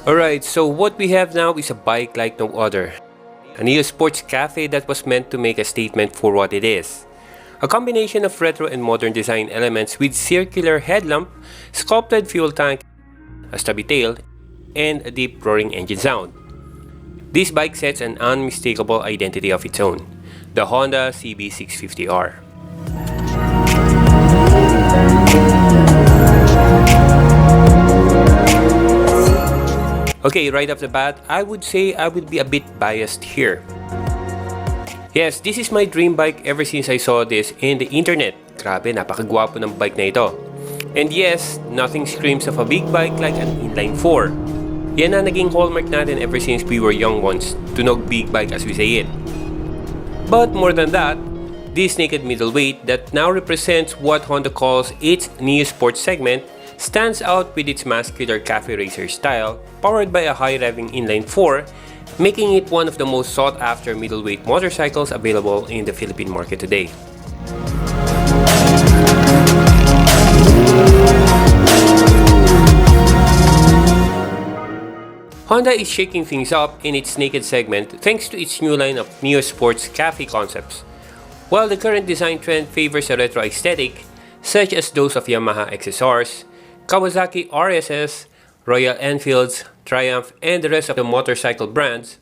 Alright, so what we have now is a bike like no other. A neo sports cafe that was meant to make a statement for what it is. A combination of retro and modern design elements with circular headlamp, sculpted fuel tank, a stubby tail, and a deep roaring engine sound. This bike sets an unmistakable identity of its own, the Honda CB650R. Okay, right off the bat, I would say I will be a bit biased here. Yes, this is my dream bike ever since I saw this in the internet. Grabe, napakagwapo ng bike na ito. And yes, nothing screams of a big bike like an inline 4. Yan na naging hallmark natin ever since we were young ones, tunog big bike as we say it. But more than that, this naked middleweight that now represents what Honda calls its neo sports segment stands out with its muscular cafe racer style, powered by a high-revving inline 4, making it one of the most sought-after middleweight motorcycles available in the Philippine market today. Honda is shaking things up in its naked segment thanks to its new line of neo sports cafe concepts. While the current design trend favors a retro aesthetic, such as those of Yamaha XSRs, Kawasaki RSS, Royal Enfields, Triumph, and the rest of the motorcycle brands,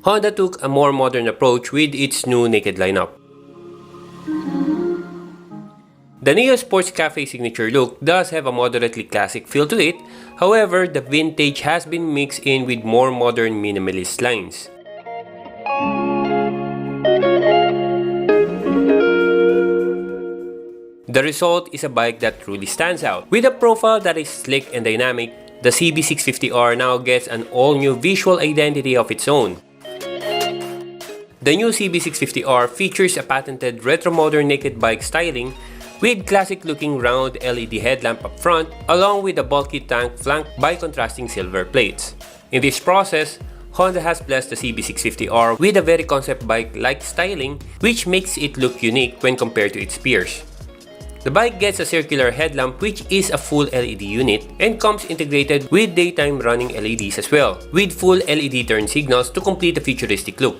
Honda took a more modern approach with its new naked lineup. The Neo Sports Cafe signature look does have a moderately classic feel to it, however, the vintage has been mixed in with more modern minimalist lines. The result is a bike that truly stands out. With a profile that is slick and dynamic, the CB650R now gets an all-new visual identity of its own. The new CB650R features a patented retro-modern naked bike styling with classic-looking round LED headlamp up front, along with a bulky tank flanked by contrasting silver plates. In this process, Honda has blessed the CB650R with a very concept bike-like styling, which makes it look unique when compared to its peers. The bike gets a circular headlamp which is a full LED unit and comes integrated with daytime running LEDs as well, with full LED turn signals to complete the futuristic look.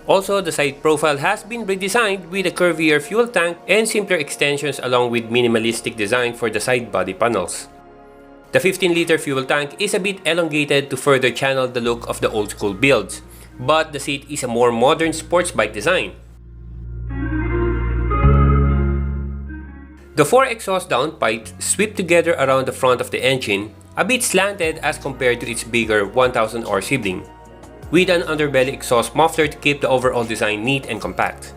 Also, the side profile has been redesigned with a curvier fuel tank and simpler extensions along with minimalistic design for the side body panels. The 15-liter fuel tank is a bit elongated to further channel the look of the old school builds, but the seat is a more modern sports bike design. The 4 exhaust downpipes sweep together around the front of the engine, a bit slanted as compared to its bigger 1000R sibling, with an underbelly exhaust muffler to keep the overall design neat and compact.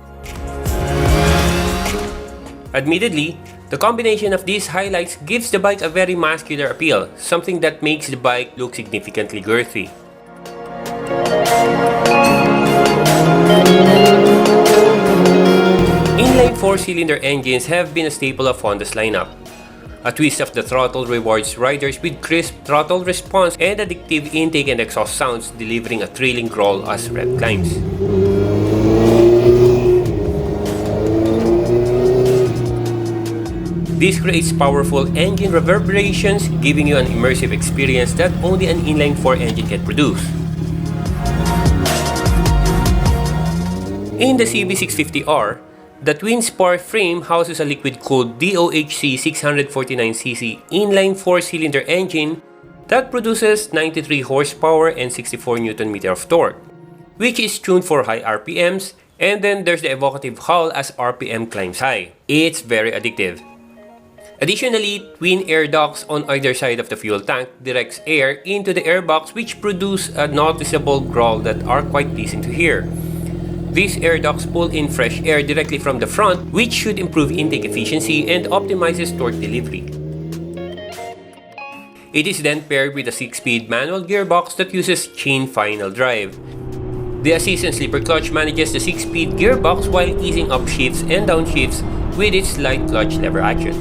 Admittedly, the combination of these highlights gives the bike a very muscular appeal, something that makes the bike look significantly girthy. Inline 4-cylinder engines have been a staple of Honda's lineup. A twist of the throttle rewards riders with crisp throttle response and addictive intake and exhaust sounds, delivering a thrilling growl as rev climbs. This creates powerful engine reverberations, giving you an immersive experience that only an inline 4 engine can produce. In the CB650R, The twin spar frame houses a liquid-cooled DOHC 649cc inline 4-cylinder engine that produces 93 horsepower and 64 Nm of torque, which is tuned for high RPMs, and then there's the evocative howl as RPM climbs high. It's very addictive. Additionally, twin air ducts on either side of the fuel tank directs air into the airbox, which produce a noticeable growl that are quite pleasing to hear. These air ducts pull in fresh air directly from the front, which should improve intake efficiency and optimizes torque delivery. It is then paired with a 6-speed manual gearbox that uses chain final drive. The assist and slipper clutch manages the 6-speed gearbox while easing up shifts and downshifts with its light clutch lever action.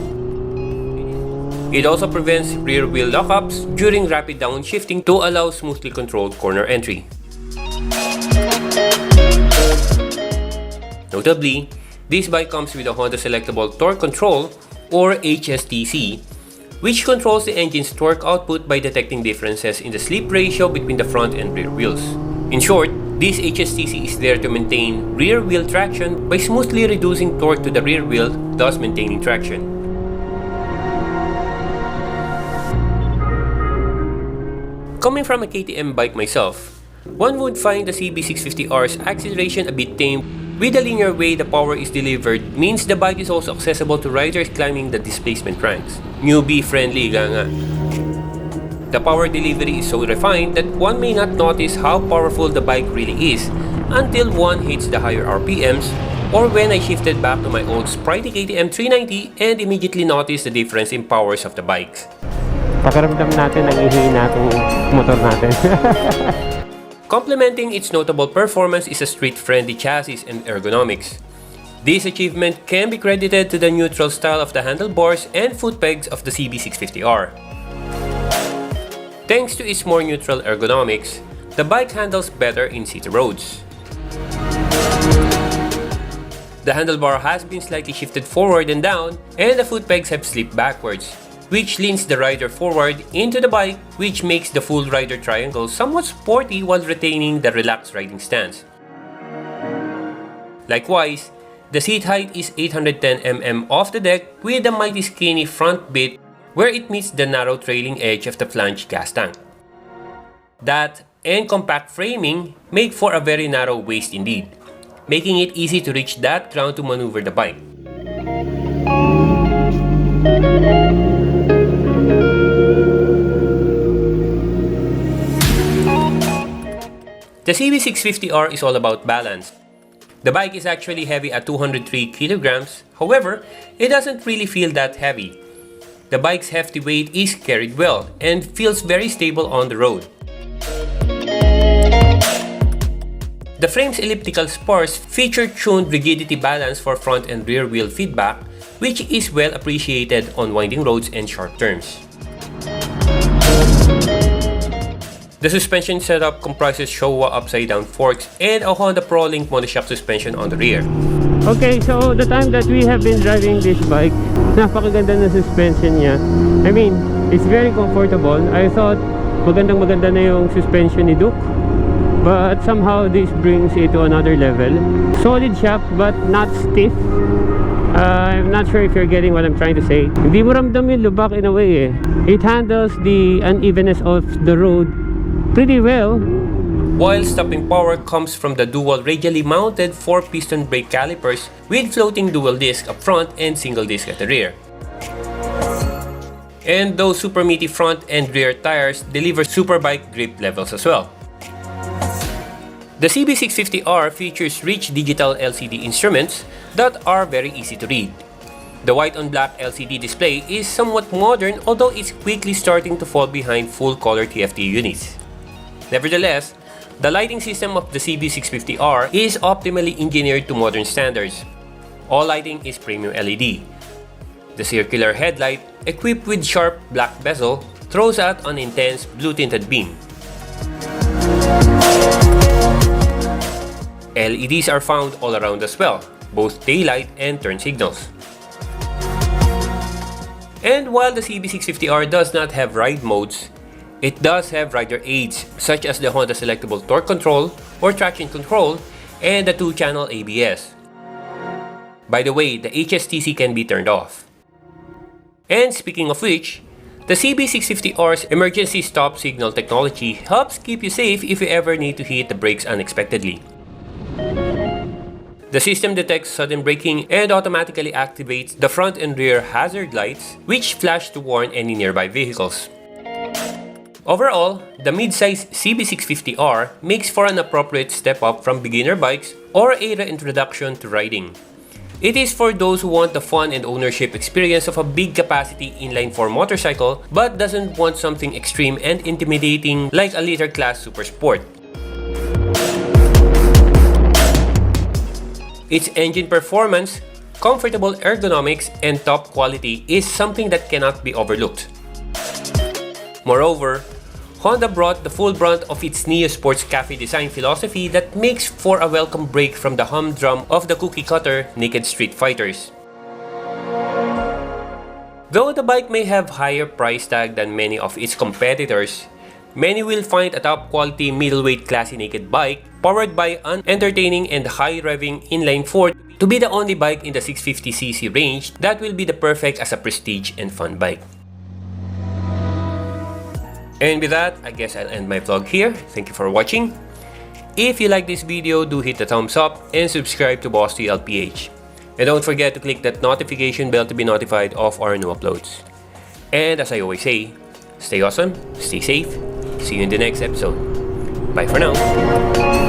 It also prevents rear wheel lockups during rapid downshifting to allow smoothly controlled corner entry. Notably, this bike comes with a Honda Selectable Torque Control, or HSTC, which controls the engine's torque output by detecting differences in the slip ratio between the front and rear wheels. In short, this HSTC is there to maintain rear wheel traction by smoothly reducing torque to the rear wheel, thus maintaining traction. Coming from a KTM bike myself, one would find the CB650R's acceleration a bit tame. With the linear way the power is delivered means the bike is also accessible to riders climbing the displacement ranks. Newbie friendly nga. The power delivery is so refined that one may not notice how powerful the bike really is until one hits the higher RPMs, or when I shifted back to my old Sprite KTM 390 and immediately noticed the difference in powers of the bikes. Pakiramdam natin ang ihina itong motor natin. Complementing its notable performance is a street-friendly chassis and ergonomics. This achievement can be credited to the neutral style of the handlebars and foot pegs of the CB650R. Thanks to its more neutral ergonomics, the bike handles better in city roads. The handlebar has been slightly shifted forward and down, and the foot pegs have slipped backwards, which leans the rider forward into the bike, which makes the full rider triangle somewhat sporty while retaining the relaxed riding stance. Likewise, the seat height is 810 mm off the deck with a mighty skinny front bit where it meets the narrow trailing edge of the flange gas tank. That and compact framing make for a very narrow waist indeed, making it easy to reach that ground to maneuver the bike. The CB650R is all about balance. The bike is actually heavy at 203 kilograms, however, it doesn't really feel that heavy. The bike's hefty weight is carried well and feels very stable on the road. The frame's elliptical spars feature tuned rigidity balance for front and rear wheel feedback, which is well appreciated on winding roads and sharp turns. The suspension setup comprises Showa upside-down forks and a Honda Pro Link monoshock suspension on the rear. Okay, so the time that we have been driving this bike, napakaganda na suspension niya. I mean, it's very comfortable. I thought magandang-maganda na yung suspension ni Duke, but somehow this brings it to another level. Solid shaft but not stiff. I'm not sure if you're getting what I'm trying to say. Hindi mo ramdam yung lubak in a way eh. It handles the unevenness of the road pretty well. While stopping power comes from the dual radially mounted 4-piston brake calipers with floating dual disc up front and single disc at the rear. And those super meaty front and rear tires deliver superbike grip levels as well. The CB650R features rich digital LCD instruments that are very easy to read. The white on black LCD display is somewhat modern, although it's quickly starting to fall behind full-color TFT units. Nevertheless, the lighting system of the CB650R is optimally engineered to modern standards. All lighting is premium LED. The circular headlight, equipped with sharp black bezel, throws out an intense blue-tinted beam. LEDs are found all around as well, both daylight and turn signals. And while the CB650R does not have ride modes, it does have rider aids such as the Honda Selectable Torque Control or Traction Control and the 2-channel ABS. By the way, the HSTC can be turned off. And speaking of which, the CB650R's emergency stop signal technology helps keep you safe if you ever need to hit the brakes unexpectedly. The system detects sudden braking and automatically activates the front and rear hazard lights, which flash to warn any nearby vehicles. Overall, the mid-size CB650R makes for an appropriate step up from beginner bikes or a reintroduction to riding. It is for those who want the fun and ownership experience of a big capacity inline 4 motorcycle but doesn't want something extreme and intimidating like a liter class super sport. Its engine performance, comfortable ergonomics, and top quality is something that cannot be overlooked. Moreover, Honda brought the full brunt of its Neo Sports Cafe design philosophy that makes for a welcome break from the humdrum of the cookie cutter naked street fighters. Though the bike may have higher price tag than many of its competitors, many will find a top quality middleweight classy naked bike powered by an entertaining and high revving inline 4 to be the only bike in the 650cc range that will be the perfect as a prestige and fun bike. And with that, I guess I'll end my vlog here. Thank you for watching. If you like this video, do hit the thumbs up and subscribe to BossTL PH. And don't forget to click that notification bell to be notified of our new uploads. And as I always say, stay awesome, stay safe, see you in the next episode. Bye for now.